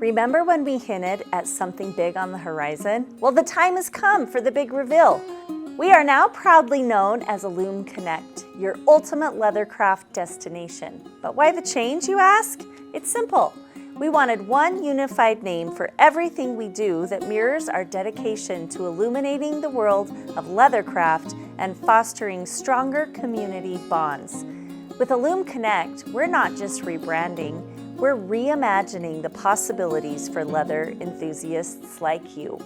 Remember when we hinted at something big on the horizon? Well, the time has come for the big reveal. We are now proudly known as Illume Connect, your ultimate leathercraft destination. But why the change, you ask? It's simple. We wanted one unified name for everything we do that mirrors our dedication to illuminating the world of leathercraft and fostering stronger community bonds. With Illume Connect, we're not just rebranding, we're reimagining the possibilities for leather enthusiasts like you.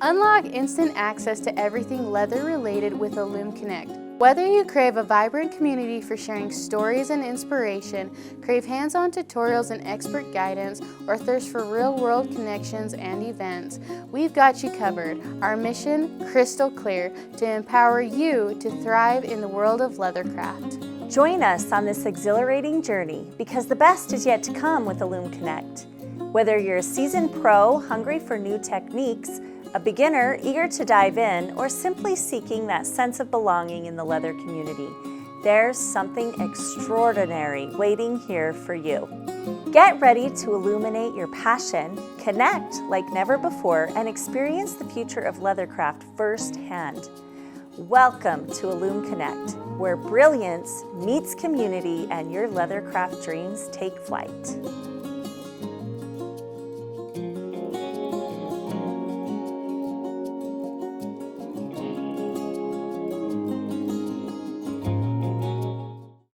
Unlock instant access to everything leather-related with Illume Connect. Whether you crave a vibrant community for sharing stories and inspiration, crave hands-on tutorials and expert guidance, or thirst for real-world connections and events, we've got you covered. Our mission, crystal clear, to empower you to thrive in the world of leathercraft. Join us on this exhilarating journey because the best is yet to come with Illume Connect. Whether you're a seasoned pro hungry for new techniques, a beginner eager to dive in, or simply seeking that sense of belonging in the leather community, there's something extraordinary waiting here for you. Get ready to illuminate your passion, connect like never before, and experience the future of leathercraft firsthand. Welcome to Illume Connect, where brilliance meets community and your leathercraft dreams take flight.